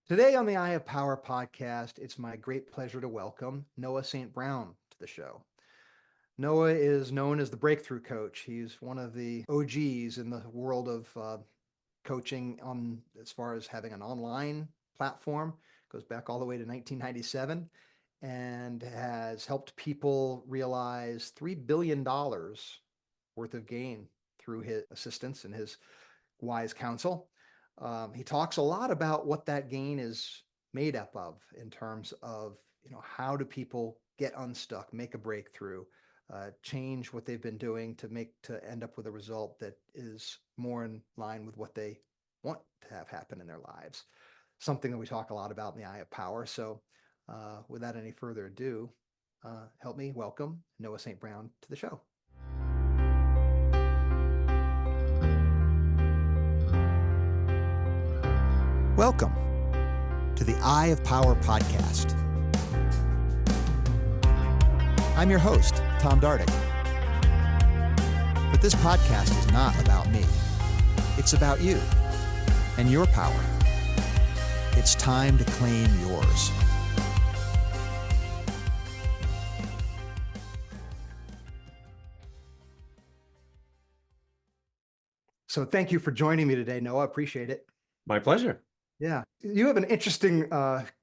Today on the Eye of Power podcast, it's my great pleasure to welcome Noah St. Brown to the show. Noah is known as the breakthrough coach. He's one of the OGs in the world of coaching on as far as having an online platform. Goes back all the way to 1997 and has helped people realize $3 billion worth of gain through his assistance and his wise counsel. He talks a lot about what that gain is made up of in terms of, how do people get unstuck, make a breakthrough, change what they've been doing to end up with a result that is more in line with what they want to have happen in their lives. Something that we talk a lot about in the Eye of Power. So, without any further ado, help me welcome Noah St. Brown to the show. Welcome to the Eye of Power podcast. I'm your host, Tom Dardick. But this podcast is not about me. It's about you and your power. It's time to claim yours. So thank you for joining me today, Noah. I appreciate it. My pleasure. Yeah, you have an interesting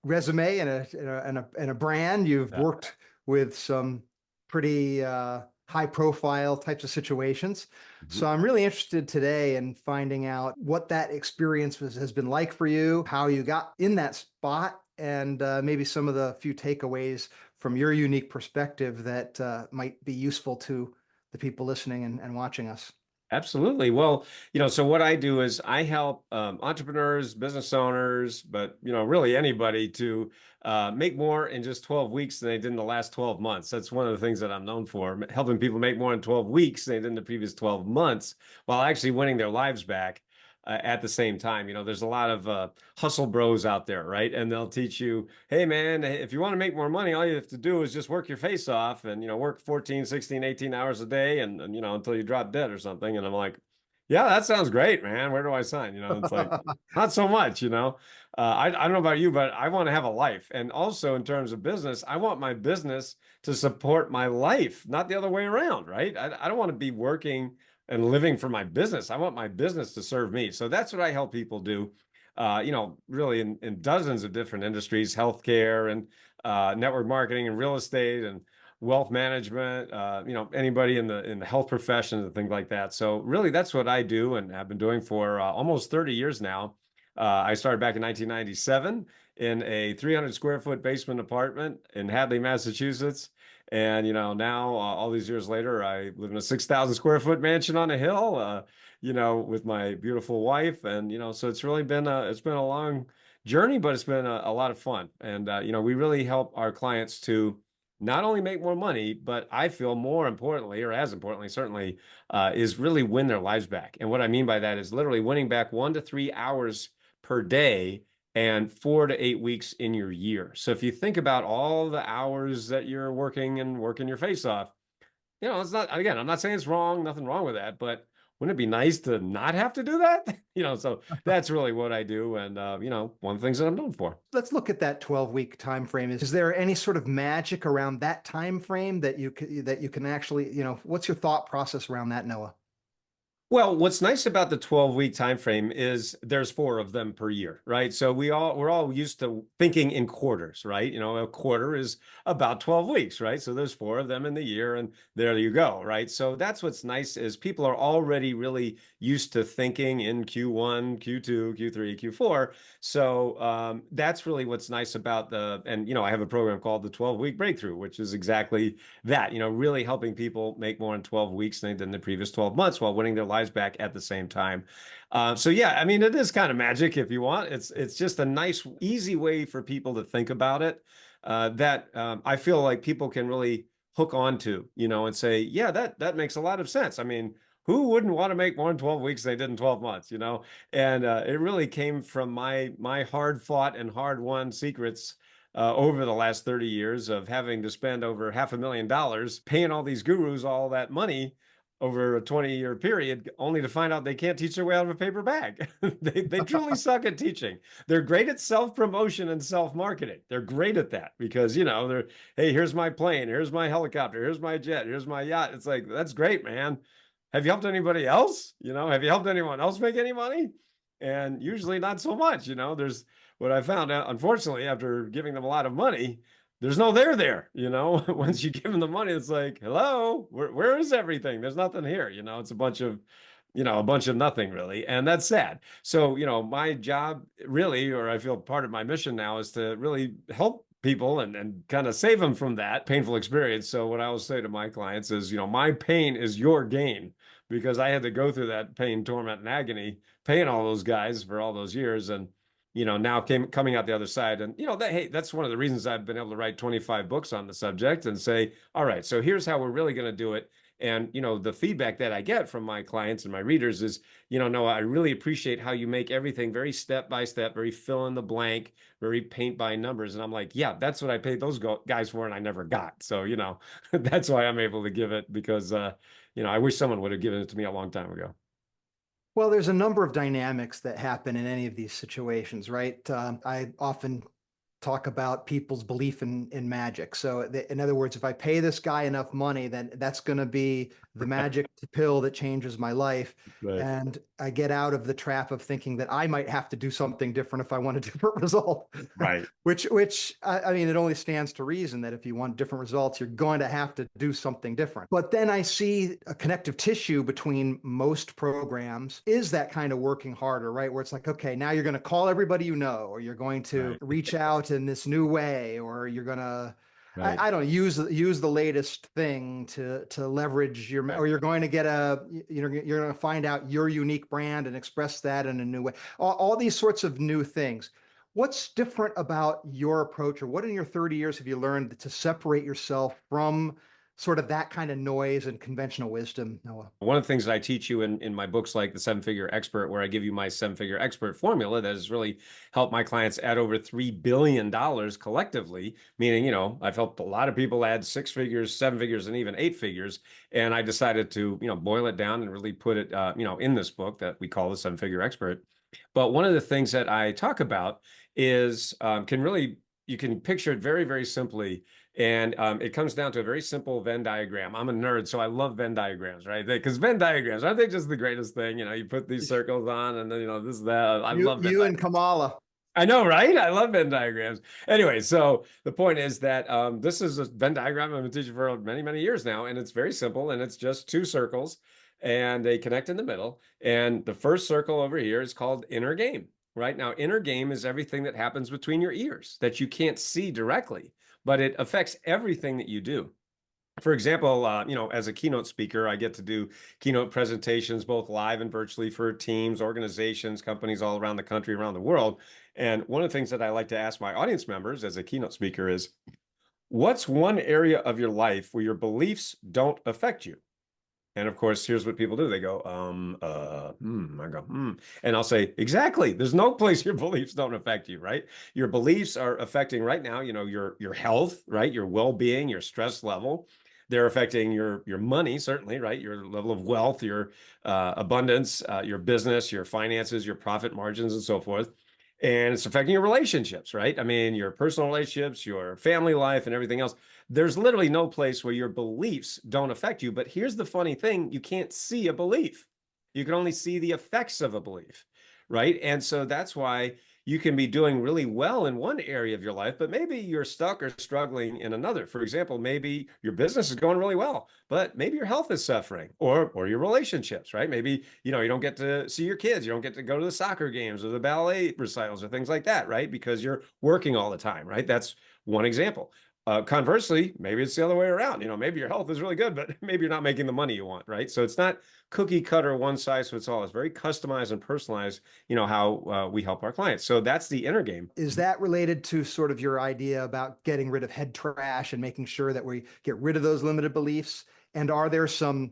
resume and a brand. You've worked with some pretty high-profile types of situations. So I'm really interested today in finding out what that experience has been like for you, how you got in that spot, and maybe some of the few takeaways from your unique perspective that might be useful to the people listening and watching us. Absolutely. Well, so what I do is I help entrepreneurs, business owners, but, really anybody to make more in just 12 weeks than they did in the last 12 months. That's one of the things that I'm known for, helping people make more in 12 weeks than they did in the previous 12 months while actually winning their lives back. At the same time, there's a lot of hustle bros out there, right? And they'll teach you, hey, man, if you want to make more money, all you have to do is just work your face off and, work 14, 16, 18 hours a day and until you drop dead or something. And I'm like, yeah, that sounds great, man. Where do I sign? It's like, not so much, I don't know about you, but I want to have a life. And also in terms of business, I want my business to support my life, not the other way around, right? I don't want to be working and living for my business. I want my business to serve me. So that's what I help people do, really in dozens of different industries, healthcare and network marketing and real estate and wealth management, anybody in the health profession and things like that. So really that's what I do and have been doing for almost 30 years now. I started back in 1997 in a 300 square foot basement apartment in Hadley, Massachusetts. And, now all these years later, I live in a 6,000 square foot mansion on a hill, with my beautiful wife. And, so it's really been it's been a long journey, but it's been a lot of fun. And, we really help our clients to not only make more money, but I feel more importantly, or as importantly, certainly, is really win their lives back. And what I mean by that is literally winning back 1 to 3 hours per day and 4 to 8 weeks in your year. So if you think about all the hours that you're working your face off, it's not, again, I'm not saying it's wrong, nothing wrong with that, but wouldn't it be nice to not have to do that? So that's really what I do. And, one of the things that I'm known for. Let's look at that 12-week time frame. Is there any sort of magic around that time frame that you can actually, what's your thought process around that, Noah? Well, what's nice about the 12-week time frame is there's 4 of them per year, right? So we're all used to thinking in quarters, right? A quarter is about 12 weeks, right? So there's 4 of them in the year and there you go, right? So that's what's nice is people are already really used to thinking in Q1, Q2, Q3, Q4. So that's really what's nice about and I have a program called the 12-week breakthrough, which is exactly that, really helping people make more in 12 weeks than they did in the previous 12 months while winning their lives back at the same time. So yeah, I mean, it is kind of magic if you want. It's just a nice, easy way for people to think about it that I feel like people can really hook onto, and say, yeah, that makes a lot of sense. I mean, who wouldn't want to make more in 12 weeks than they did in 12 months, And it really came from my hard fought and hard won secrets over the last 30 years of having to spend over $500,000 paying all these gurus all that money over a 20-year period, only to find out they can't teach their way out of a paper bag. They truly suck at teaching. They're great at self-promotion and self-marketing. They're great at that because, they're, hey, here's my plane, here's my helicopter, here's my jet, here's my yacht. It's like, that's great, man. Have you helped anybody else? Have you helped anyone else make any money? And usually not so much. There's what I found out, unfortunately, after giving them a lot of money, there's no there. Once you give them the money, it's like, hello, where is everything? There's nothing here. It's a bunch of nothing really. And that's sad. So, my job really, or I feel part of my mission now is to really help people and kind of save them from that painful experience. So what I always say to my clients is, my pain is your gain because I had to go through that pain, torment, and agony, paying all those guys for all those years. And now coming out the other side. And, hey, that's one of the reasons I've been able to write 25 books on the subject and say, all right, so here's how we're really going to do it. And, the feedback that I get from my clients and my readers is, Noah, I really appreciate how you make everything very step by step, very fill in the blank, very paint by numbers. And I'm like, yeah, that's what I paid those guys for and I never got. So, that's why I'm able to give it because, I wish someone would have given it to me a long time ago. Well, there's a number of dynamics that happen in any of these situations, right? I often talk about people's belief in magic. So in other words, if I pay this guy enough money, then that's going to be the magic pill that changes my life. Right. And I get out of the trap of thinking that I might have to do something different if I want a different result. Right. which I mean, it only stands to reason that if you want different results, you're going to have to do something different. But then I see a connective tissue between most programs is that kind of working harder, right? Where it's like, okay, now you're going to call everybody you know, or you're going to reach out in this new way, or you're going to I don't use the latest thing to leverage your, or you're going to get you're going to find out your unique brand and express that in a new way. All these sorts of new things. What's different about your approach, or what in your 30 years have you learned to separate yourself from sort of that kind of noise and conventional wisdom, Noah? One of the things that I teach you in my books, like the 7-Figure Expert, where I give you my 7-Figure Expert formula that has really helped my clients add over $3 billion collectively, meaning, I've helped a lot of people add 6 figures, 7 figures, and even 8 figures. And I decided to, boil it down and really put it, in this book that we call the 7-Figure Expert. But one of the things that I talk about is you can picture it very, very simply. And it comes down to a very simple Venn diagram. I'm a nerd, so I love Venn diagrams, right? Because Venn diagrams, aren't they just the greatest thing? You put these circles on and then, this, that. I love Venn you and Kamala. I know, right? I love Venn diagrams. Anyway, so the point is that this is a Venn diagram I've been teaching for many, many years now, and it's very simple, and it's just 2 circles, and they connect in the middle. And the first circle over here is called inner game, right? Now, inner game is everything that happens between your ears that you can't see directly, but it affects everything that you do. For example, as a keynote speaker, I get to do keynote presentations, both live and virtually for teams, organizations, companies all around the country, around the world. And one of the things that I like to ask my audience members as a keynote speaker is, what's one area of your life where your beliefs don't affect you? And of course, here's what people do. They go, I go, And I'll say, exactly. There's no place your beliefs don't affect you, right? Your beliefs are affecting right now, your health, right? Your well-being, your stress level. They're affecting your money, certainly, right? Your level of wealth, your abundance, your business, your finances, your profit margins, and so forth. And it's affecting your relationships, right? I mean, your personal relationships, your family life, and everything else. There's literally no place where your beliefs don't affect you. But here's the funny thing, you can't see a belief. You can only see the effects of a belief, right? And so that's why you can be doing really well in one area of your life, but maybe you're stuck or struggling in another. For example, maybe your business is going really well, but maybe your health is suffering, or your relationships, right? Maybe, you don't get to see your kids, you don't get to go to the soccer games or the ballet recitals or things like that, right? Because you're working all the time, right? That's one example. Conversely, maybe it's the other way around. Maybe your health is really good, but maybe you're not making the money you want, right? So it's not cookie cutter, one size fits all. It's very customized and personalized, how we help our clients. So that's the inner game. Is that related to sort of your idea about getting rid of head trash and making sure that we get rid of those limited beliefs? And are there some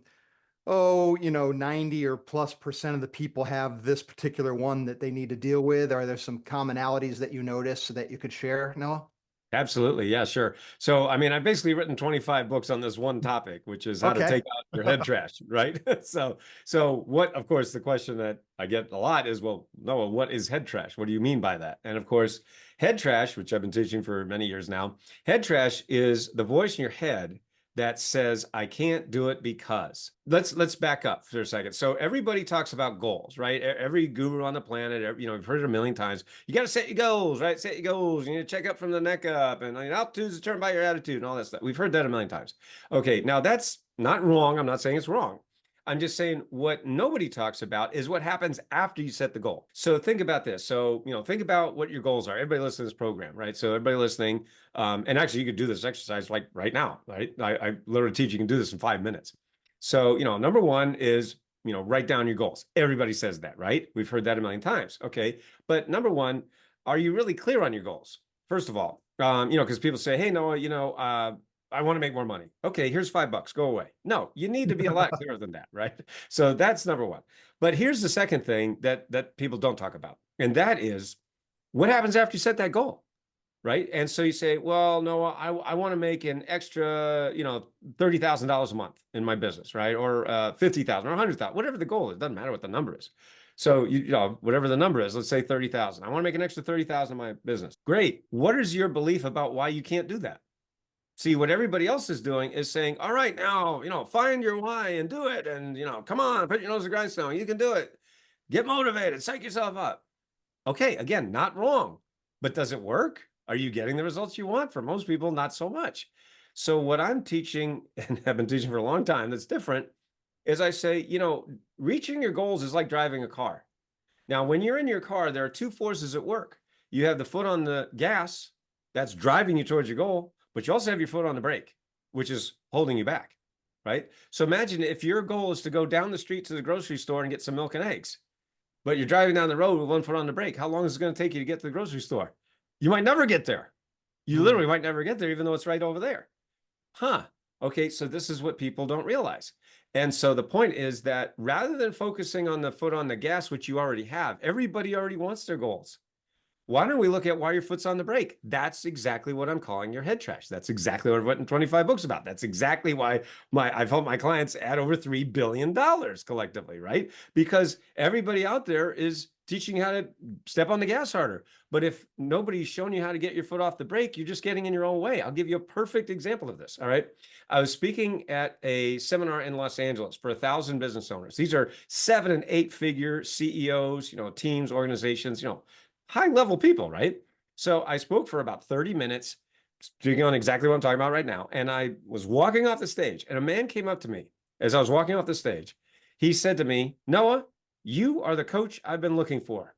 90 or plus % of the people have this particular one that they need to deal with? Are there some commonalities that you notice that you could share, Noah? Absolutely. Yeah, sure. So, I mean, I've basically written 25 books on this one topic, which is how to Okay. take out your head trash, right? So what, of course, the question that I get a lot is, well, Noah, what is head trash? What do you mean by that? And of course, head trash, which I've been teaching for many years now, head trash is the voice in your head that says, I can't do it because. Let's back up for a second. So everybody talks about goals, right? Every guru on the planet, you've heard it a million times. You got to set your goals, right? Set your goals. You need to check up from the neck up, and altitude is determined by your attitude and all that stuff. We've heard that a million times. Okay, now that's not wrong. I'm not saying it's wrong. I'm just saying what nobody talks about is what happens after you set the goal. So think about this. So, think about what your goals are. Everybody listening to this program, right? So everybody listening, and actually you could do this exercise like right now, right? I literally teach you can do this in 5 minutes. So, number one is, write down your goals. Everybody says that, right? We've heard that a million times. Okay. But number one, are you really clear on your goals? First of all, because people say, hey, Noah, I want to make more money. Okay, here's $5. Go away. No, you need to be a lot clearer than that, right? So that's number one. But here's the second thing that people don't talk about, and that is what happens after you set that goal, right? And so you say, well, no, I want to make an extra, $30,000 a month in my business, right? Or 50,000 or 100,000, whatever the goal is. It doesn't matter what the number is. So whatever the number is, let's say 30,000. I want to make an extra 30,000 in my business. Great. What is your belief about why you can't do that? See, what everybody else is doing is saying, all right, now, find your why and do it. And, come on, put your nose to the grindstone. You can do it. Get motivated, psych yourself up. Okay, again, not wrong, but does it work? Are you getting the results you want? For most people, not so much. So what I'm teaching, and have been teaching for a long time, that's different, is I say, reaching your goals is like driving a car. Now, when you're in your car, there are two forces at work. You have the foot on the gas, that's driving you towards your goal, but you also have your foot on the brake, which is holding you back, right? So imagine if your goal is to go down the street to the grocery store and get some milk and eggs, but you're driving down the road with one foot on the brake. How long is it going to take you to get to the grocery store? You might never get there. You literally might never get there, even though it's right over there. Huh. Okay, so this is what people don't realize. And so the point is that rather than focusing on the foot on the gas, which you already have, everybody already wants their goals. Why don't we look at why your foot's on the brake? That's exactly what I'm calling your head trash. That's exactly what I've written 25 books about. That's exactly why I've helped my clients add over $3 billion collectively, right? Because everybody out there is teaching you how to step on the gas harder. But if nobody's shown you how to get your foot off the brake, you're just getting in your own way. I'll give you a perfect example of this. All right. I was speaking at a seminar in Los Angeles for 1,000 business owners. These are 7 and 8 figure CEOs, teams, organizations, high level people, right? So I spoke for about 30 minutes, speaking on exactly what I'm talking about right now. And I was walking off the stage, and a man came up to me as I was walking off the stage. He said to me, Noah, you are the coach I've been looking for.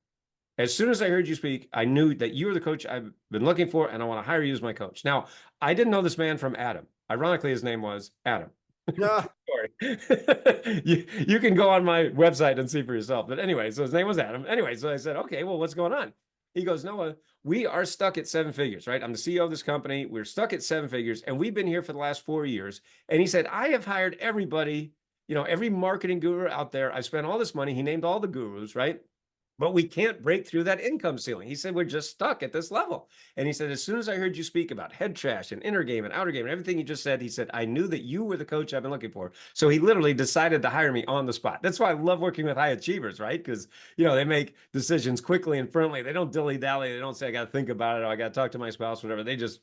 As soon as I heard you speak, I knew that you were the coach I've been looking for, and I want to hire you as my coach. Now, I didn't know this man from Adam. Ironically, his name was Adam. Yeah. you can go on my website and see for yourself. But anyway, so his name was Adam. Anyway, so I said, okay, well, what's going on? He goes, Noah, we are stuck at 7 figures, right? I'm the CEO of this company. We're stuck at 7 figures, and we've been here for the last 4 years. And he said, I have hired everybody, every marketing guru out there. I've spent all this money. He named all the gurus, right? But we can't break through that income ceiling. He said, we're just stuck at this level. And he said, as soon as I heard you speak about head trash and inner game and outer game and everything you just said, he said, I knew that you were the coach I've been looking for. So he literally decided to hire me on the spot. That's why I love working with high achievers, right? Because, they make decisions quickly and firmly. They don't dilly-dally. They don't say, I got to think about it, or I got to talk to my spouse, whatever. They just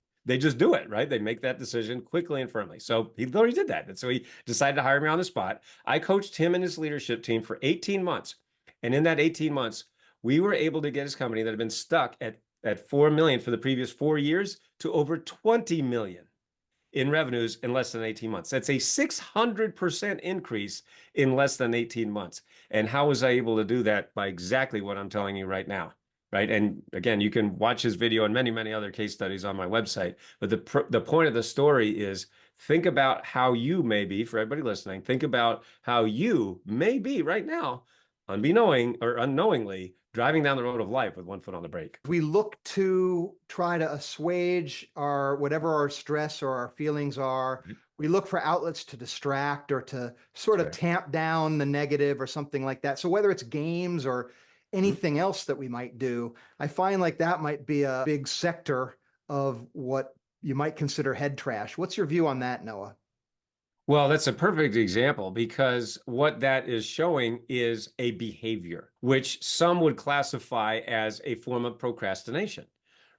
do it, right? They make that decision quickly and firmly. So he literally did that. And so he decided to hire me on the spot. I coached him and his leadership team for 18 months. And in that 18 months, we were able to get his company that had been stuck at 4 million for the previous 4 years to over 20 million in revenues in less than 18 months. That's a 600% increase in less than 18 months. And how was I able to do that? By exactly what I'm telling you right now, right? And again, you can watch his video and many, many other case studies on my website. But the point of the story is, think about how you may be, for everybody listening, think about how you may be right now, unbeknowing or unknowingly, driving down the road of life with one foot on the brake. We look to try to assuage whatever our stress or our feelings are. We look for outlets to distract or to sort of tamp down the negative or something like that. So whether it's games or anything else that we might do, I find like that might be a big sector of what you might consider head trash. What's your view on that, Noah? Well, that's a perfect example because what that is showing is a behavior, which some would classify as a form of procrastination,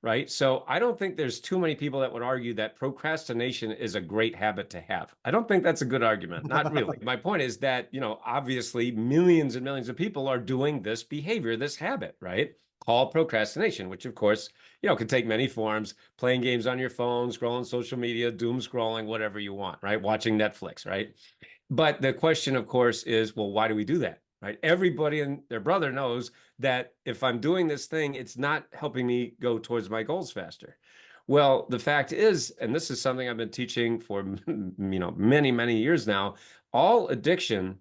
right? So I don't think there's too many people that would argue that procrastination is a great habit to have. I don't think that's a good argument. Not really. My point is that, obviously millions and millions of people are doing this behavior, this habit, right? Called procrastination, which of course, can take many forms: playing games on your phone, scrolling social media, doom scrolling, whatever you want, right? Watching Netflix, right? But the question, of course, is, well, why do we do that? Right? Everybody and their brother knows that if I'm doing this thing, it's not helping me go towards my goals faster. Well, the fact is, and this is something I've been teaching for many, many years now, all addiction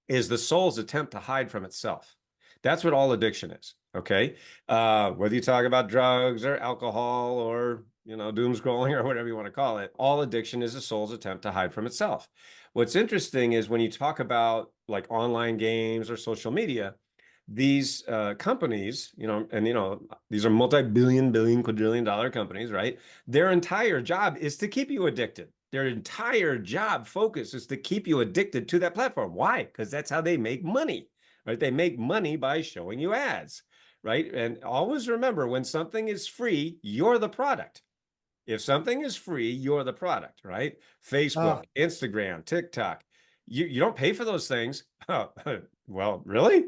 is the soul's attempt to hide from itself. That's what all addiction is. Okay. Whether you talk about drugs or alcohol or, doom scrolling or whatever you want to call it, all addiction is the soul's attempt to hide from itself. What's interesting is when you talk about like online games or social media, these companies, these are multi-billion, billion, quadrillion dollar companies, right? Their entire job is to keep you addicted. Their entire job focus is to keep you addicted to that platform. Why? Because that's how they make money, right? They make money by showing you ads, right? And always remember, when something is free, you're the product. If something is free, you're the product, right? Facebook, Oh, Instagram, TikTok. You don't pay for those things. Oh, well, really?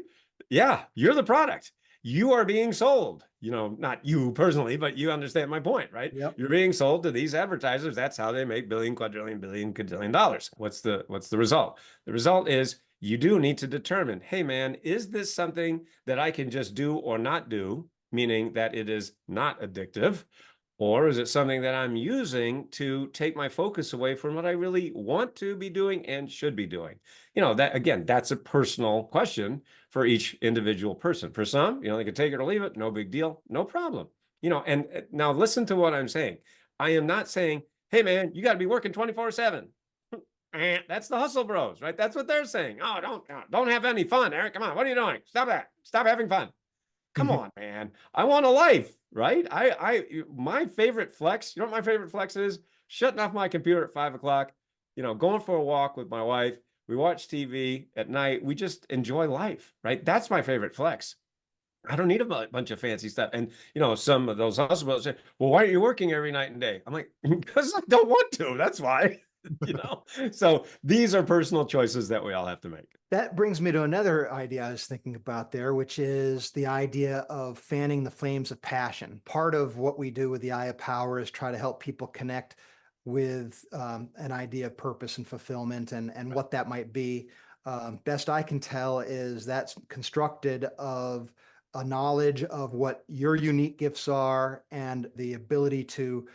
Yeah, you're the product. You are being sold. Not you personally, but you understand my point, right? yep. You're being sold to these advertisers. That's how they make billion, quadrillion, billion, quadrillion dollars. What's the result? The result is you do need to determine, hey man, is this something that I can just do or not do? Meaning that it is not addictive. Or is it something that I'm using to take my focus away from what I really want to be doing and should be doing? That again, that's a personal question for each individual person. For some, they can take it or leave it, no big deal, no problem. And now listen to what I'm saying. I am not saying, hey man, you got to be working 24/7. That's the hustle bros, right? That's what they're saying. Oh, don't have any fun, Eric. Come on, what are you doing? Stop that. Stop having fun. Come on, man. I want a life, right? My favorite flex, what my favorite flex is? Shutting off my computer at 5 o'clock, going for a walk with my wife. We watch TV at night. We just enjoy life, right? That's my favorite flex. I don't need a bunch of fancy stuff. And, some of those husbands say, well, why aren't you working every night and day? I'm like, because I don't want to. That's why, you know? So these are personal choices that we all have to make. That brings me to another idea I was thinking about there, which is the idea of fanning the flames of passion. Part of what we do with the Eye of Power is try to help people connect with an idea of purpose and fulfillment and what that might be. Best I can tell is that's constructed of a knowledge of what your unique gifts are and the ability to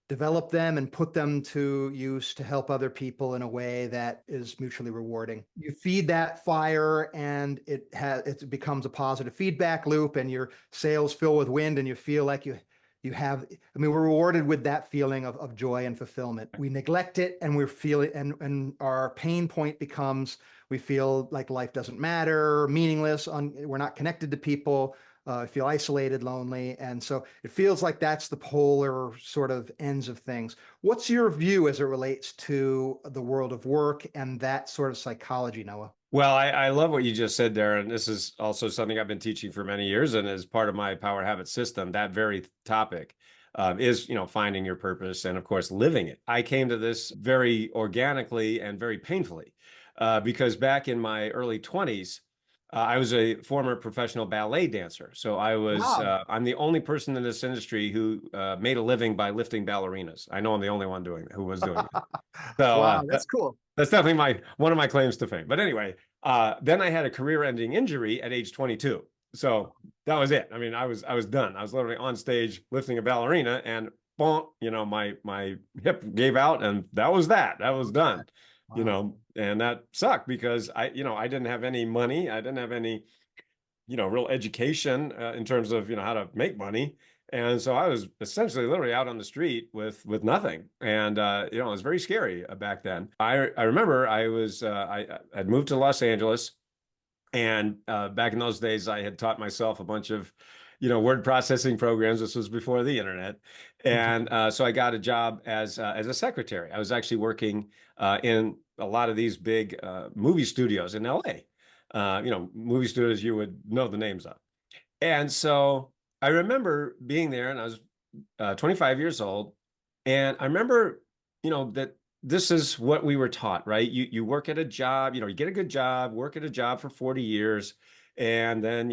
develop them and put them to use to help other people in a way that is mutually rewarding. You feed that fire and it becomes a positive feedback loop and your sails fill with wind and you feel like you have, I mean, we're rewarded with that feeling of joy and fulfillment. We neglect it and we're feeling, and our pain point becomes, we feel like life doesn't matter, meaningless, we're not connected to people, feel isolated, lonely. And so it feels like that's the polar sort of ends of things. What's your view as it relates to the world of work and that sort of psychology, Noah? Well, I love what you just said there. And this is also something I've been teaching for many years. And as part of my power habit system, that very topic is, finding your purpose and, of course, living it. I came to this very organically and very painfully because back in my early 20s, I was a former professional ballet dancer. So Wow. I'm the only person in this industry who made a living by lifting ballerinas. I know I'm the only one who was doing it. So Wow, that's cool. that's definitely one of my claims to fame. But anyway, then I had a career-ending injury at age 22. So that was it. I mean, I was done. I was literally on stage lifting a ballerina, and bonk, my hip gave out, and that was that. That was done. Wow. And that sucked because I didn't have any money. I didn't have any real education in terms of how to make money. And so I was essentially literally out on the street with nothing. And it was very scary back then. I remember I had moved to Los Angeles, and back in those days I had taught myself a bunch of word processing programs. This was before the internet. And so I got a job as a secretary. I was actually working in a lot of these big movie studios in LA. Movie studios you would know the names of. And so I remember being there, and I was 25 years old. And I remember, that this is what we were taught, right? You work at a job, you get a good job, work at a job for 40 years, and then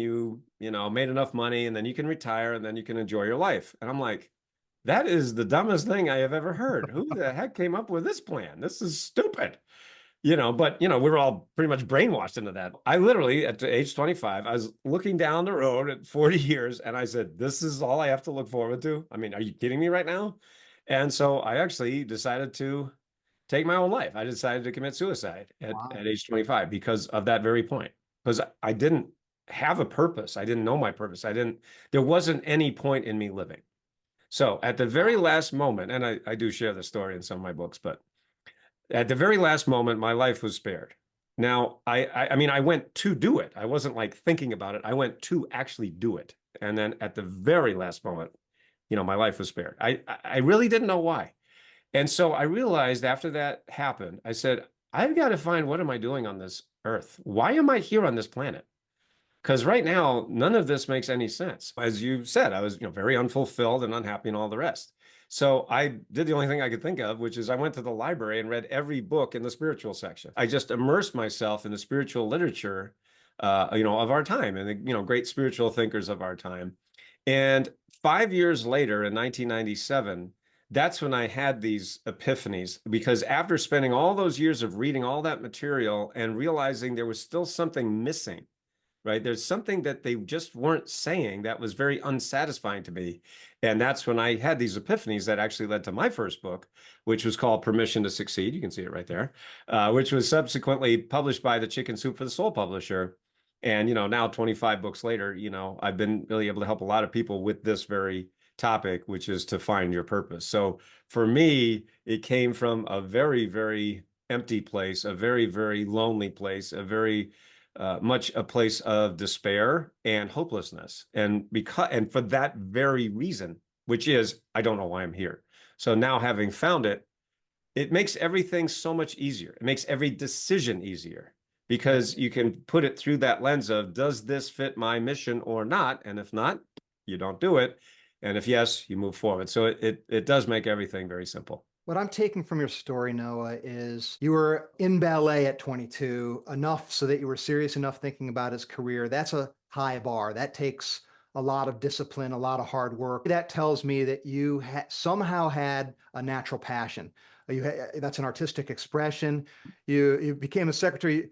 made enough money, and then you can retire, and then you can enjoy your life. And I'm like, that is the dumbest thing I have ever heard. Who the heck came up with this plan? This is stupid. But we were all pretty much brainwashed into that. I literally, at age 25, I was looking down the road at 40 years, and I said, this is all I have to look forward to. I mean, are you kidding me right now? And so I actually decided to take my own life. I decided to commit suicide Wow. at age 25 because of that very point. Because I didn't have a purpose. I didn't know my purpose. There wasn't any point in me living. So at the very last moment, and I do share the story in some of my books, but at the very last moment, my life was spared. Now, I mean, I went to do it. I wasn't like thinking about it. I went to actually do it. And then at the very last moment, my life was spared. I really didn't know why. And so I realized after that happened, I said, I've got to find, what am I doing on this earth? Why am I here on this planet? Because right now, none of this makes any sense. As you said, I was, very unfulfilled and unhappy and all the rest. So I did the only thing I could think of, which is I went to the library and read every book in the spiritual section. I just immersed myself in the spiritual literature, of our time, and the, great spiritual thinkers of our time. And 5 years later, in 1997, that's when I had these epiphanies, because after spending all those years of reading all that material and realizing there was still something missing, right? There's something that they just weren't saying that was very unsatisfying to me. And that's when I had these epiphanies that actually led to my first book, which was called Permission to Succeed. You can see it right there, which was subsequently published by the Chicken Soup for the Soul publisher. And, now 25 books later, I've been really able to help a lot of people with this very topic, which is to find your purpose. So for me, it came from a very, very empty place, a very, very lonely place, a very much a place of despair and hopelessness. And for that very reason, which is, I don't know why I'm here. So now, having found it, it makes everything so much easier. It makes every decision easier, because you can put it through that lens of, does this fit my mission or not? And if not, you don't do it. And if yes, you move forward. So it does make everything very simple. What I'm taking from your story, Noah, is you were in ballet at 22, enough so that you were serious enough thinking about his career. That's a high bar. That takes a lot of discipline, a lot of hard work. That tells me that you somehow had a natural passion. That's an artistic expression. You became a secretary,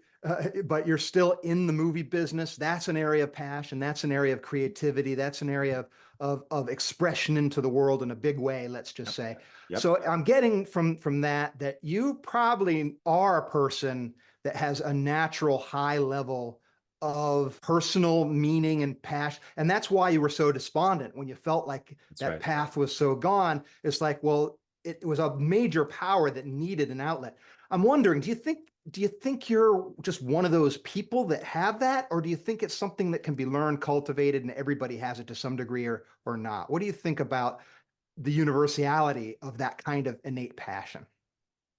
but you're still in the movie business. That's an area of passion. That's an area of creativity. That's an area of expression into the world in a big way, let's just say. Yep. So I'm getting from that you probably are a person that has a natural high level of personal meaning and passion. And that's why you were so despondent when you felt like that right. path was so gone. It's like, well, it was a major power that needed an outlet. I'm wondering, do you think you're just one of those people that have that, or do you think it's something that can be learned, cultivated, and everybody has it to some degree, or not? What do you think about the universality of that kind of innate passion?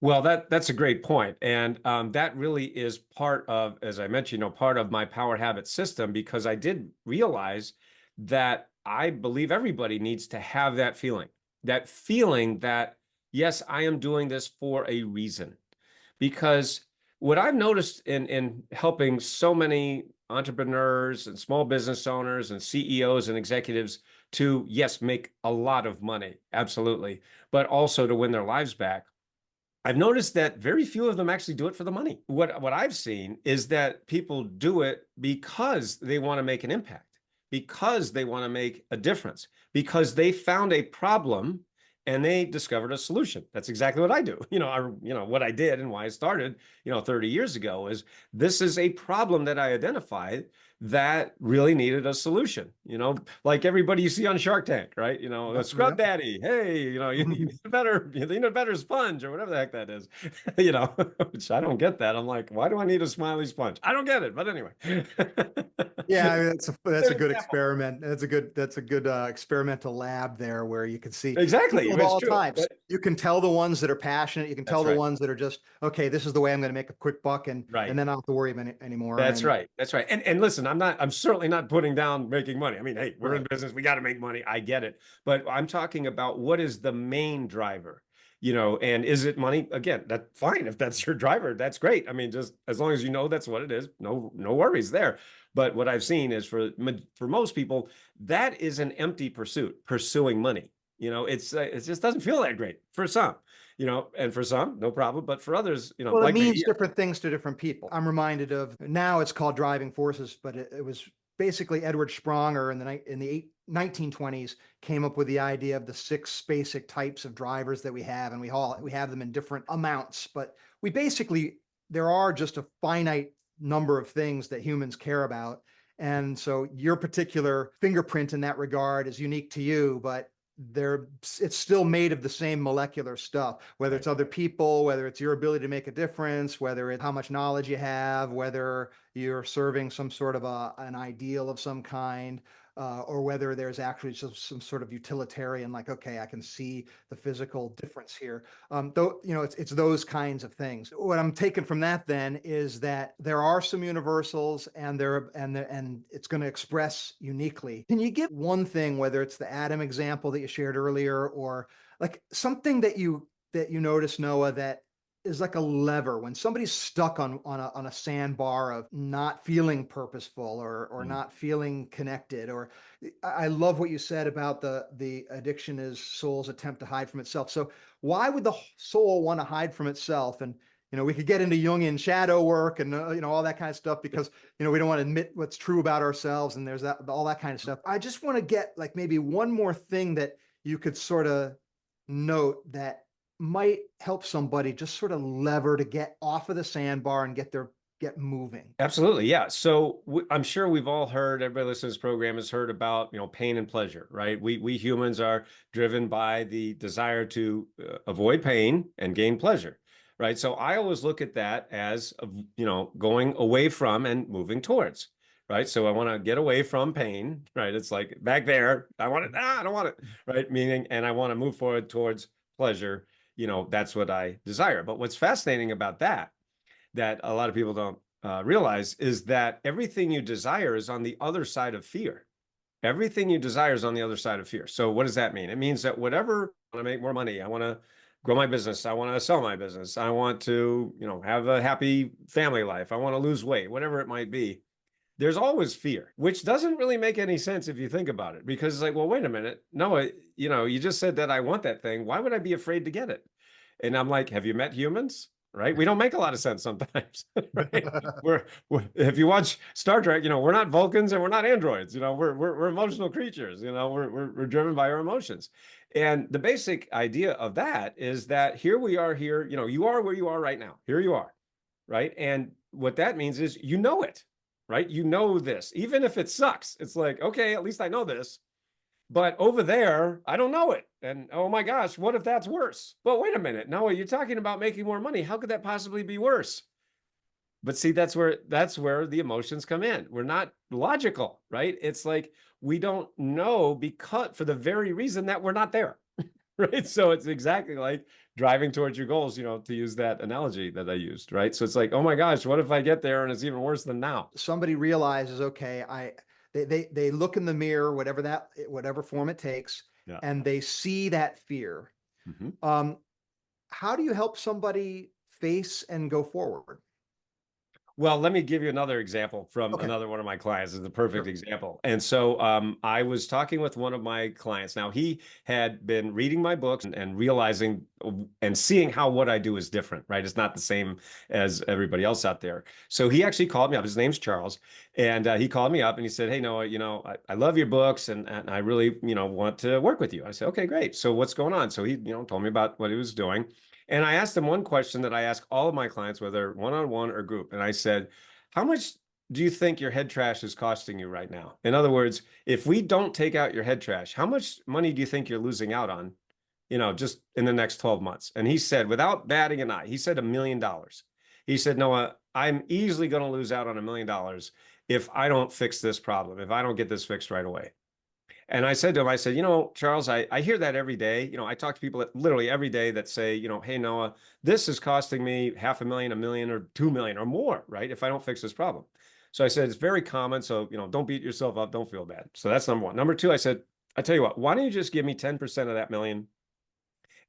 Well, that's a great point. And that really is part of, as I mentioned, part of my power habit system, because I did realize that I believe everybody needs to have that feeling that, yes, I am doing this for a reason. Because what I've noticed in helping so many entrepreneurs and small business owners and CEOs and executives to, yes, make a lot of money, absolutely, but also to win their lives back, I've noticed that very few of them actually do it for the money. What I've seen is that people do it because they want to make an impact, because they want to make a difference, because they found a problem and they discovered a solution. That's exactly what I do. What I did and why I started, 30 years ago, is this is a problem that I identified that really needed a solution, like everybody you see on Shark Tank, right? A Yep, scrub yep. daddy. Hey, you need a better, sponge or whatever the heck that is, which I don't get that. I'm like, why do I need a smiley sponge? I don't get it. But anyway. Yeah, I mean, that's a Good good example. experiment. That's a good experimental lab there where you can see Exactly. people of It's all true. types. You can tell the ones that are passionate. You can tell That's the right. ones that are just, okay, this is the way I'm going to make a quick buck, and Right. then I don't have to worry about it anymore. That's And right. That's right. And listen, I'm certainly not putting down making money. I mean, hey, we're in right, business. We got to make money. I get it. But I'm talking about what is the main driver, and is it money? Again, that's fine. If that's your driver, that's great. I mean, just as long as you know that's what it is, no worries there. But what I've seen is for most people, that is an empty pursuit, pursuing money. It just doesn't feel that great for some, and for some, no problem. But for others, well, it like me, means different things to different people. I'm reminded of, now it's called driving forces, but it was basically Edward Spronger in the 1920s came up with the idea of the six basic types of drivers that we have, and we have them in different amounts, but we basically, there are just a finite number of things that humans care about. And so your particular fingerprint in that regard is unique to you, but it's still made of the same molecular stuff, whether right. it's other people, whether it's your ability to make a difference, whether it's how much knowledge you have, whether you're serving some sort of an ideal of some kind, or whether there's actually some sort of utilitarian, like, okay, I can see the physical difference here. Though, it's those kinds of things. What I'm taking from that then is that there are some universals, and it's going to express uniquely. Can you give one thing, whether it's the atom example that you shared earlier, or like something that you notice, Noah, that is like a lever when somebody's stuck on a sandbar of not feeling purposeful, or Mm. not feeling connected? Or I love what you said about the addiction is soul's attempt to hide from itself. So why would the soul want to hide from itself? And we could get into Jungian shadow work and all that kind of stuff, because we don't want to admit what's true about ourselves, and there's that all that kind of stuff. I just want to get like maybe one more thing that you could sort of note that might help somebody just sort of lever to get off of the sandbar and get moving. Absolutely, yeah. So I'm sure we've all heard, everybody listening to this program has heard about, pain and pleasure, right? We humans are driven by the desire to avoid pain and gain pleasure, right? So I always look at that as, going away from and moving towards, right? So I want to get away from pain, right? It's like back there, I want it, I don't want it, right? Meaning, and I want to move forward towards pleasure, that's what I desire. But what's fascinating about that a lot of people don't realize is that everything you desire is on the other side of fear. Everything you desire is on the other side of fear. So what does that mean? It means that whatever, I want to make more money, I want to grow my business, I want to sell my business, I want to, have a happy family life, I want to lose weight, whatever it might be. There's always fear, which doesn't really make any sense if you think about it, because it's like, well, wait a minute. No, you just said that I want that thing. Why would I be afraid to get it? And I'm like, have you met humans? Right? We don't make a lot of sense sometimes. Right? If you watch Star Trek, we're not Vulcans and we're not androids. We're emotional creatures. We're driven by our emotions. And the basic idea of that is that here we are here, you are where you are right now. Here you are, right? And what that means is it, right? You know this, even if it sucks. It's like, okay, at least I know this. But over there, I don't know it. And oh my gosh, what if that's worse? Well, wait a minute. No, you're talking about making more money. How could that possibly be worse? But see, that's where the emotions come in. We're not logical, right? It's like we don't know because for the very reason that we're not there. Right. So it's exactly like driving towards your goals, to use that analogy that I used, right? So it's like, oh my gosh, what if I get there and it's even worse than now? Somebody realizes, okay, they look in the mirror, whatever form it takes, Yeah. and they see that fear. Mhm. Um, how do you help somebody face and go forward? Well, let me give you another example from Okay, another one of my clients. Is the perfect sure. example. And so I was talking with one of my clients. Now, he had been reading my books and realizing and seeing how what I do is different, right? It's not the same as everybody else out there. So he actually called me up. His name's Charles. And he called me up and he said, hey, Noah, I love your books and I really, want to work with you. I said, okay, great. So what's going on? So he, told me about what he was doing. And I asked him one question that I ask all of my clients, whether one-on-one or group. And I said, how much do you think your head trash is costing you right now? In other words, if we don't take out your head trash, how much money do you think you're losing out on, just in the next 12 months? And he said, without batting an eye, he said $1 million. He said, Noah, I'm easily going to lose out on $1 million if I don't fix this problem, if I don't get this fixed right away. And I said to him, I said, Charles, I hear that every day. I talk to people that literally every day that say, hey, Noah, this is costing me $500,000, $1 million, or $2 million or more, right? If I don't fix this problem. So I said, it's very common. So, don't beat yourself up. Don't feel bad. So that's number one. Number two, I said, I tell you what, why don't you just give me 10% of that million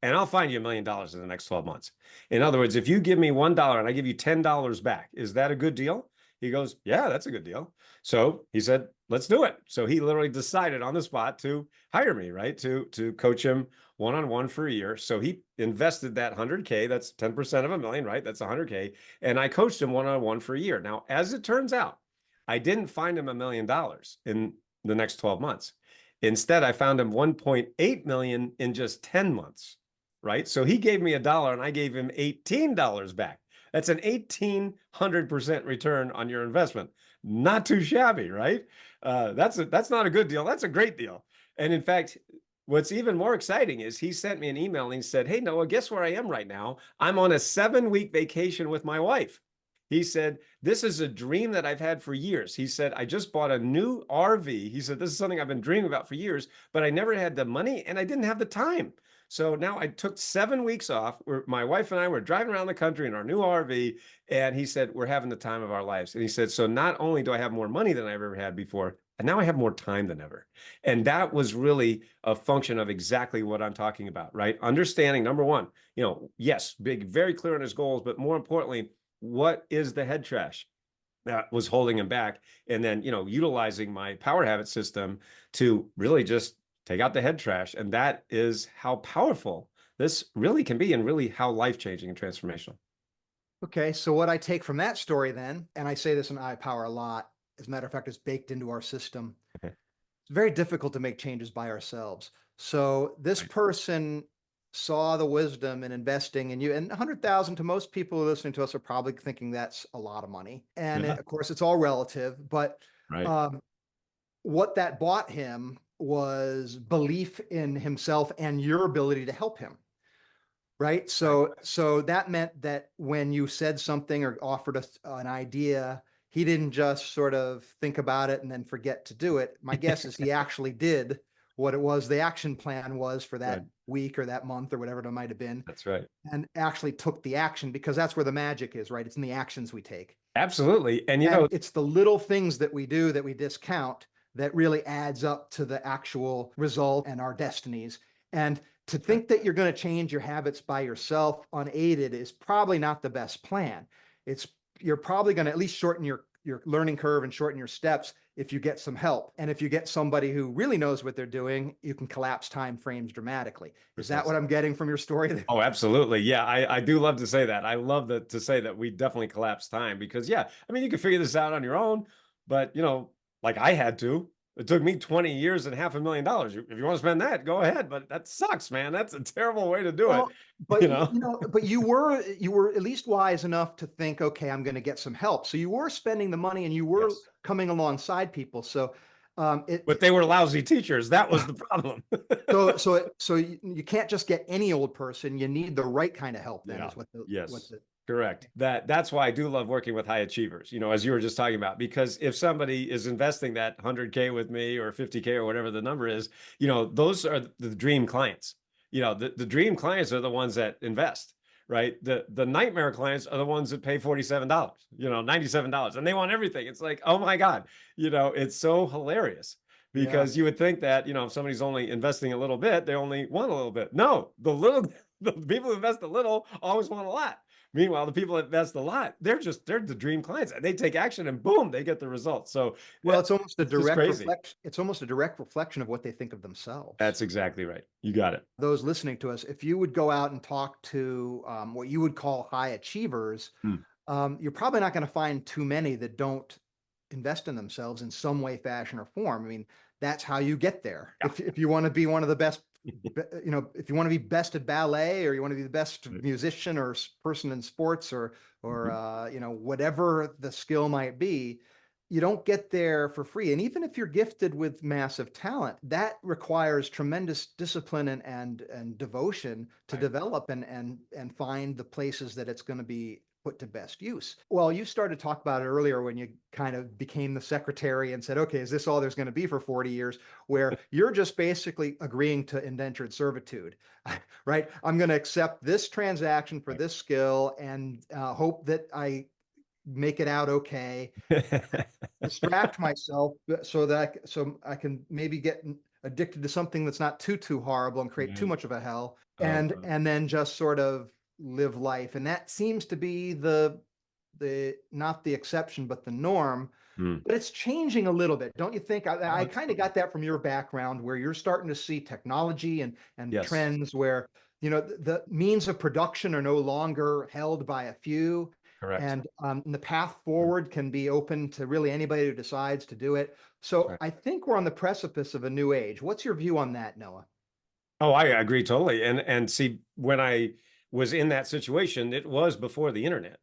and I'll find you $1 million in the next 12 months. In other words, if you give me $1 and I give you $10 back, is that a good deal? He goes, yeah, that's a good deal. So he said, let's do it. So he literally decided on the spot to hire me, right? To coach him one-on-one for a year. So he invested that 100K, that's 10% of $1 million, right? That's 100K. And I coached him one-on-one for a year. Now, as it turns out, I didn't find him $1 million in the next 12 months. Instead, I found him 1.8 million in just 10 months, right? So he gave me $1 and I gave him $18 back. That's an 1,800% return on your investment. Not too shabby, right? That's not a good deal. That's a great deal. And in fact, what's even more exciting is he sent me an email and he said, hey, Noah, guess where I am right now? I'm on a 7-week vacation with my wife. He said, this is a dream that I've had for years. He said, I just bought a new RV. He said, this is something I've been dreaming about for years, but I never had the money and I didn't have the time. So now I took 7 weeks off. My wife and I were driving around the country in our new RV. And he said, we're having the time of our lives. And he said, so not only do I have more money than I've ever had before, and now I have more time than ever. And that was really a function of exactly what I'm talking about, right? Understanding, number one, yes, big, very clear on his goals, but more importantly, what is the head trash that was holding him back? And then, utilizing my power habit system to really just take out the head trash. And that is how powerful this really can be and really how life-changing and transformational. Okay, so what I take from that story then, and I say this in iPower a lot, as a matter of fact, it's baked into our system. Okay. It's very difficult to make changes by ourselves. So this person saw the wisdom in investing in you, and 100,000 to most people who are listening to us are probably thinking that's a lot of money. And Yeah. of course, it's all relative, but Right. what that bought him was belief in himself and your ability to help him. Right. So that meant that when you said something or offered us an idea, he didn't just sort of think about it and then forget to do it. My guess is he actually did what it was the action plan was for that Right. week or that month or whatever it might have been, That's right. and actually took the action, because that's where the magic is, right? It's in the actions we take. Absolutely. And, And it's the little things that we do that we discount that really adds up to the actual result and our destinies. And to think that you're going to change your habits by yourself unaided is probably not the best plan. You're probably going to at least shorten your learning curve and shorten your steps if you get some help. And if you get somebody who really knows what they're doing, you can collapse time frames dramatically. Is that what I'm getting from your story? Oh, absolutely. Yeah, I do love to say that. I love to say that we definitely collapse time because, yeah, I mean, you can figure this out on your own, but, like I had to. It took me 20 years and $500,000. If you want to spend that, go ahead. But that sucks, man. That's a terrible way to do it. But but you were at least wise enough to think, okay, I'm going to get some help. So you were spending the money and you were Yes. coming alongside people. So But they were lousy teachers. That was the problem. so you can't just get any old person. You need the right kind of help. Then Yeah. is what the Yes. Correct. That's why I do love working with high achievers, as you were just talking about, because if somebody is investing that 100K with me or 50K or whatever the number is, those are the dream clients. The dream clients are the ones that invest, right? The nightmare clients are the ones that pay $47, $97, and they want everything. It's like, oh my God, it's so hilarious. Because you would think that, if somebody's only investing a little bit, they only want a little bit. No, the people who invest a little always want a lot. Meanwhile, the people that invest a lot, they're the dream clients. They take action and boom, they get the results. So it's almost a direct crazy. reflection. It's almost a direct reflection of what they think of themselves. That's exactly right. You got it. Those listening to us, if you would go out and talk to what you would call high achievers, you're probably not going to find too many that don't invest in themselves in some way, fashion, or form. I mean, that's how you get there. Yeah. If you want to be one of the best, if you want to be best at ballet, or you want to be the best musician or person in sports, or whatever the skill might be, you don't get there for free. And even if you're gifted with massive talent, that requires tremendous discipline and devotion to Right. develop and find the places that it's going to be put to best use. Well, you started to talk about it earlier when you kind of became the secretary and said, okay, is this all there's going to be for 40 years? Where you're just basically agreeing to indentured servitude, right? I'm going to accept this transaction for Right. this skill and hope that I make it out okay, distract myself so I can maybe get addicted to something that's not too horrible and create too Right. much of a hell, Oh, and then just sort of live life. And that seems to be the not the exception but the norm. mm. But it's changing a little bit, don't you think? Oh, I kind of absolutely. got that from your background, where you're starting to see technology and Yes, trends where the means of production are no longer held by a few, correct. and the path Mm. forward can be open to really anybody who decides to do it. That's So right. I think we're on the precipice of a new age. What's your view on that, Noah? Oh, I agree totally. And see, when I was in that situation, it was before the internet.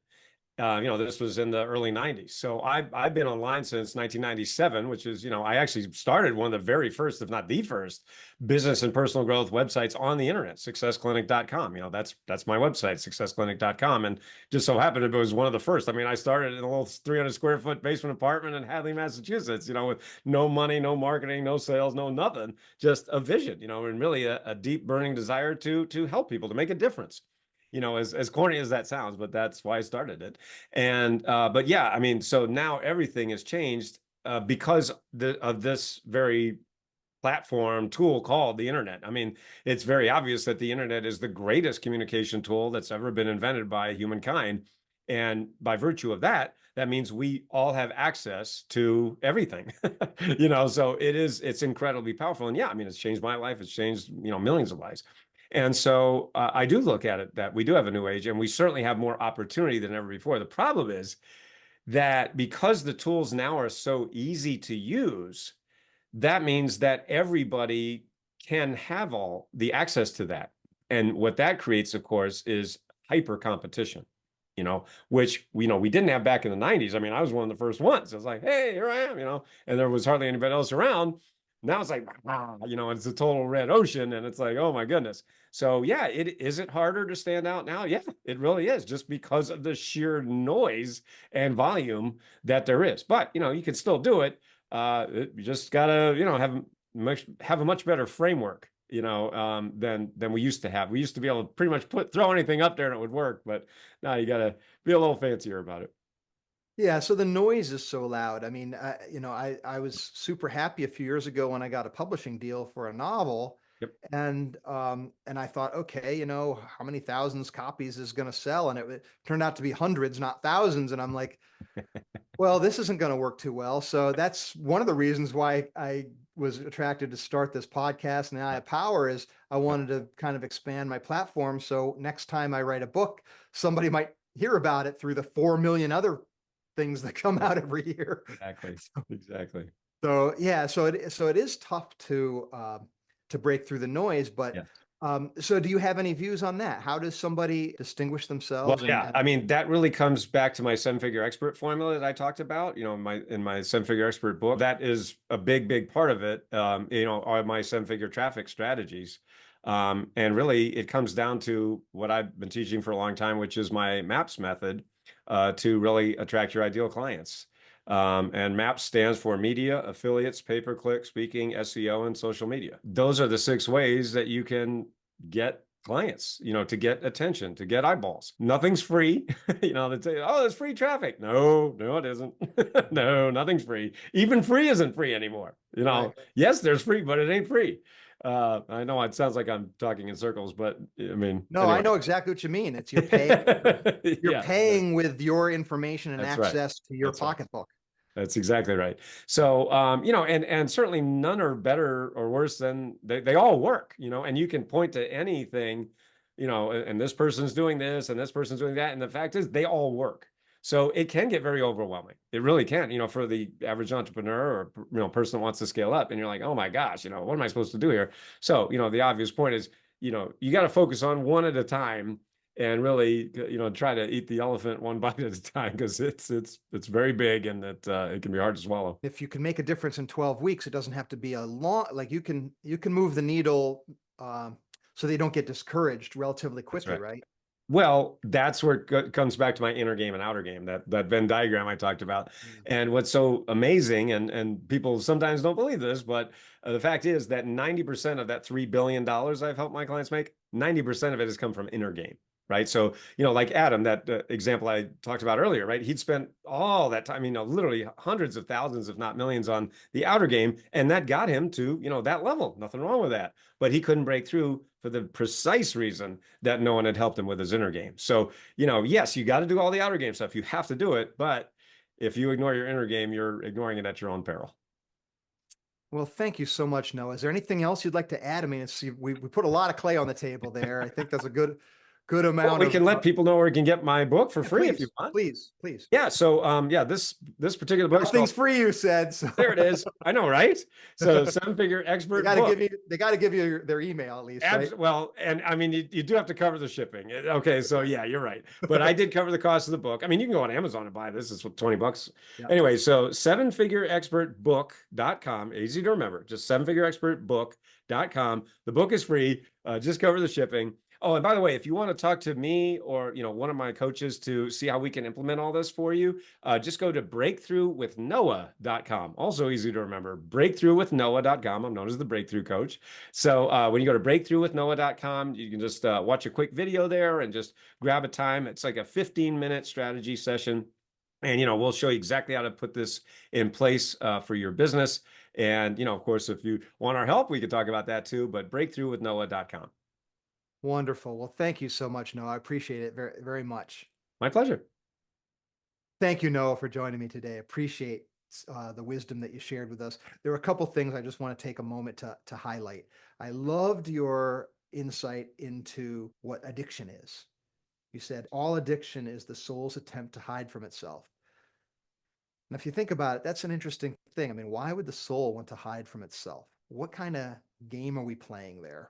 This was in the early 90s. So I've been online since 1997, which is, I actually started one of the very first, if not the first, business and personal growth websites on the internet, successclinic.com. That's my website, successclinic.com. And just so happened it was one of the first. I mean, I started in a little 300 square foot basement apartment in Hadley, Massachusetts, with no money, no marketing, no sales, no nothing, just a vision, and really a deep burning desire to help people, to make a difference. As corny as that sounds, but that's why I started it. And but yeah, I mean, so now everything has changed because of this very platform tool called the internet. I mean, it's very obvious that the internet is the greatest communication tool that's ever been invented by humankind. And by virtue of that, that means we all have access to everything. So it's incredibly powerful. And yeah, I mean, it's changed my life. It's changed, millions of lives. And so I do look at it that we do have a new age and we certainly have more opportunity than ever before. The problem is that because the tools now are so easy to use, that means that everybody can have all the access to that. And what that creates, of course, is hyper competition, which we didn't have back in the 90s. I mean, I was one of the first ones. I was like, hey, here I am, and there was hardly anybody else around. Now it's like, it's a total red ocean. And it's like, oh my goodness. So yeah, is it harder to stand out now? Yeah, it really is, just because of the sheer noise and volume that there is. But you can still do it. You just gotta, have a much better framework, than we used to have. We used to be able to pretty much throw anything up there and it would work, but now you gotta be a little fancier about it. Yeah, so the noise is so loud. I mean, I was super happy a few years ago when I got a publishing deal for a novel, Yep. and I thought, okay, how many thousands copies is going to sell, and it turned out to be hundreds, not thousands, and I'm like, well, this isn't going to work too well. So that's one of the reasons why I was attracted to start this podcast. And I Power is I Yep. wanted to kind of expand my platform. So next time I write a book, somebody might hear about it through the 4 million other things that come out every year. Exactly. Exactly. So yeah, so it is tough to break through the noise. But Yes. so do you have any views on that? How does somebody distinguish Well, themselves yeah, I mean, that really comes back to my seven-figure expert formula that I talked about, in my seven-figure expert book. That is a big, big part of it, are my seven-figure traffic strategies. And really, it comes down to what I've been teaching for a long time, which is my MAPS method, to really attract your ideal clients. And MAPS stands for media, affiliates, pay-per-click, speaking, SEO, and social media. Those are the 6 ways that you can get clients, to get attention, to get eyeballs. Nothing's free. They say, oh, there's free traffic. No, it isn't. No, nothing's free. Even free isn't free anymore. right? Yes, there's free, but it ain't free. I know it sounds like I'm talking in circles, but I mean, No, I anyway. know exactly what you mean. It's you're Yeah, paying with your information and that's right. access to your That's right. pocketbook. That's exactly right. So, and certainly none are better or worse than they all work, and you can point to anything, and this person's doing this and this person's doing that. And the fact is they all work. So it can get very overwhelming. It really can, for the average entrepreneur or, person that wants to scale up. And you're like, oh my gosh, what am I supposed to do here? So, the obvious point is, you got to focus on one at a time and really, try to eat the elephant one bite at a time because it's very big and it can be hard to swallow. If you can make a difference in 12 weeks, it doesn't have to be a long, like you can move the needle so they don't get discouraged relatively That's quickly, right. right? Well, that's where it comes back to my inner game and outer game, that Venn diagram I talked about. Yeah. And what's so amazing, and people sometimes don't believe this, but the fact is that 90% of that $3 billion I've helped my clients make, 90% of it has come from inner game, right? So, like Adam, that example I talked about earlier, right? He'd spent all that time, literally hundreds of thousands, if not millions, on the outer game, and that got him to, that level. Nothing wrong with that. But he couldn't break through for the precise reason that no one had helped him with his inner game. So, yes, you got to do all the outer game stuff. You have to do it. But if you ignore your inner game, you're ignoring it at your own peril. Well, thank you so much, Noah. Is there anything else you'd like to add? I mean, we put a lot of clay on the table there. I think that's a good Well, amount we of can let people know where you can get my book for yeah, free if you please, want. please, please. Yeah. So, yeah, this particular book is called. Nothing's free, you said. So There it is. I know, right? So, seven-figure they expert got to book. give you their email at least, right? Well, and I mean, you do have to cover the shipping. Okay, so yeah, you're right. But I did cover the cost of the book. I mean, you can go on Amazon and buy this. It's $20. Yeah. Anyway, so sevenfigureexpertbook.com. Easy to remember. Just sevenfigureexpertbook.com. The book is free. Just cover the shipping. Oh, and by the way, if you want to talk to me or one of my coaches to see how we can implement all this for you, just go to breakthroughwithnoah.com. Also easy to remember. Breakthroughwithnoah.com. I'm known as the Breakthrough Coach. So when you go to breakthroughwithnoah.com, you can just watch a quick video there and just grab a time. It's like a 15-minute strategy session. And, we'll show you exactly how to put this in place for your business. And, of course, if you want our help, we could talk about that too, but breakthroughwithnoah.com. Wonderful. Well, thank you so much, Noah. I appreciate it very, very much. My pleasure. Thank you, Noah, for joining me today. Appreciate the wisdom that you shared with us. There were a couple things I just want to take a moment to highlight. I loved your insight into what addiction is. You said all addiction is the soul's attempt to hide from itself. And if you think about it, that's an interesting thing. I mean, why would the soul want to hide from itself? What kind of game are we playing there?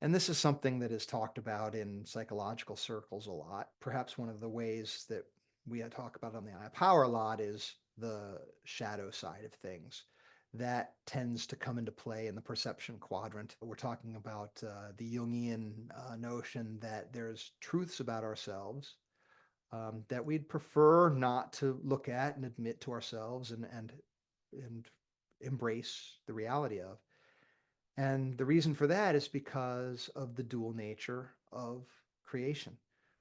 And this is something that is talked about in psychological circles a lot. Perhaps one of the ways that we talk about on the Eye of Power a lot is the shadow side of things. That tends to come into play in the perception quadrant. We're talking about the Jungian notion that there's truths about ourselves that we'd prefer not to look at and admit to ourselves and embrace the reality of. And the reason for that is because of the dual nature of creation,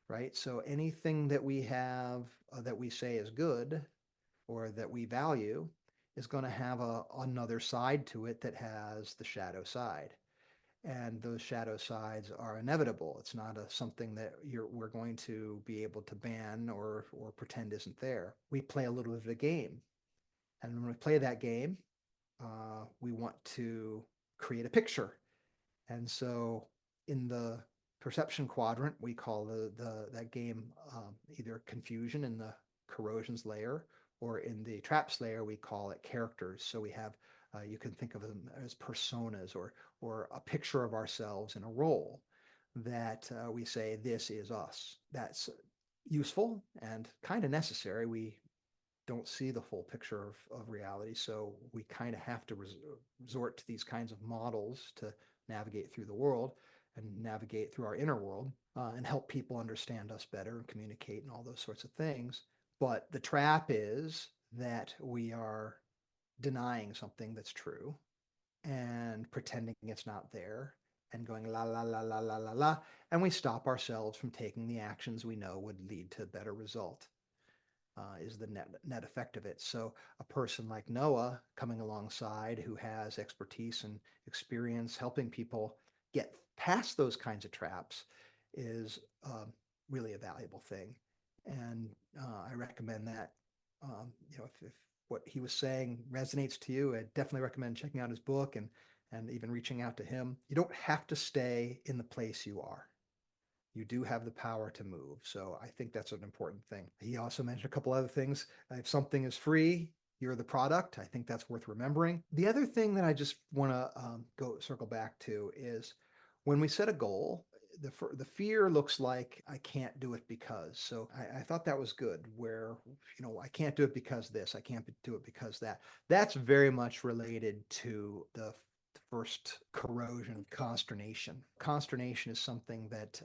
right? So anything that we have that we say is good or that we value is going to have another side to it that has the shadow side. And those shadow sides are inevitable. It's not something that we're going to be able to ban or pretend isn't there. We play a little bit of a game. And when we play that game, we want to create a picture. And so in the perception quadrant, we call that game either confusion in the corrosions layer, or in the traps layer, we call it characters. So we have, you can think of them as personas or a picture of ourselves in a role that we say, this is us. That's useful and kind of necessary. We don't see the full picture of reality. So we kind of have to resort to these kinds of models to navigate through the world and navigate through our inner world and help people understand us better and communicate and all those sorts of things. But the trap is that we are denying something that's true and pretending it's not there and going la la la la la la la, and we stop ourselves from taking the actions we know would lead to a better result. Is the net effect of it. So a person like Noah coming alongside who has expertise and experience helping people get past those kinds of traps is really a valuable thing. And I recommend that, if what he was saying resonates to you, I definitely recommend checking out his book and even reaching out to him. You don't have to stay in the place you are. You do have the power to move. So I think that's an important thing. He also mentioned a couple other things. If something is free, you're the product. I think that's worth remembering. The other thing that I just want to go circle back to is when we set a goal, the fear looks like I can't do it because. So I thought that was good, where, I can't do it because this, I can't do it because that. That's very much related to the first corrosion, consternation. Consternation is something that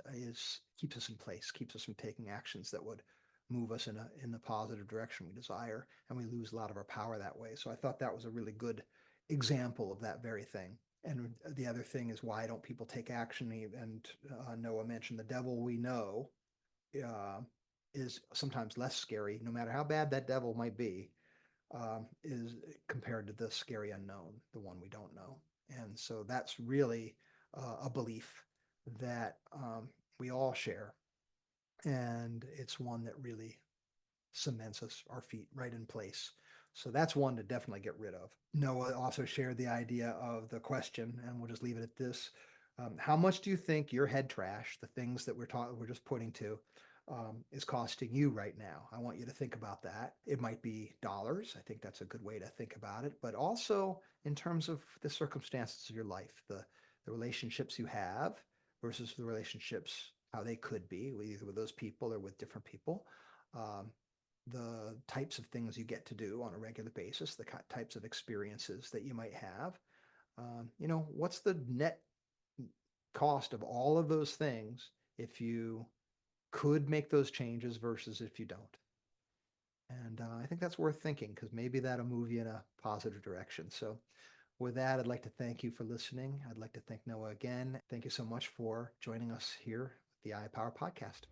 keeps us in place, keeps us from taking actions that would move us in the positive direction we desire, and we lose a lot of our power that way. So I thought that was a really good example of that very thing. And the other thing is, why don't people take action? And Noah mentioned the devil we know uh, is sometimes less scary, no matter how bad that devil might be, is compared to the scary unknown, the one we don't know. And so that's really a belief that we all share. And it's one that really cements our feet right in place. So that's one to definitely get rid of. Noah also shared the idea of the question, and we'll just leave it at this. How much do you think your head trash, the things that we're just pointing to, is costing you right now? I want you to think about that. It might be dollars. I think that's a good way to think about it, but also in terms of the circumstances of your life, the relationships you have versus the relationships, how they could be, either with those people or with different people. Um, the types of things you get to do on a regular basis, the types of experiences that you might have. What's the net cost of all of those things if you could make those changes versus if you don't? And I think that's worth thinking, because maybe that'll move you in a positive direction. So with that, I'd like to thank you for listening. I'd like to thank Noah again. Thank you so much for joining us here at the iPower Podcast.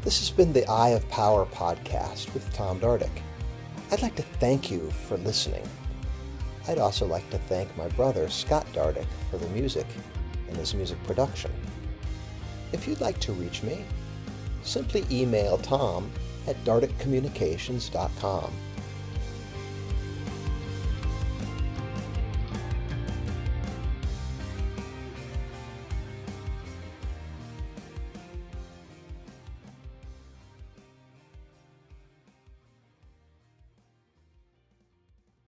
This has been the Eye of Power podcast with Tom Dardick. I'd like to thank you for listening. I'd also like to thank my brother Scott Dardick for the music and his music production. If you'd like to reach me, simply email Tom at dardickcommunications.com.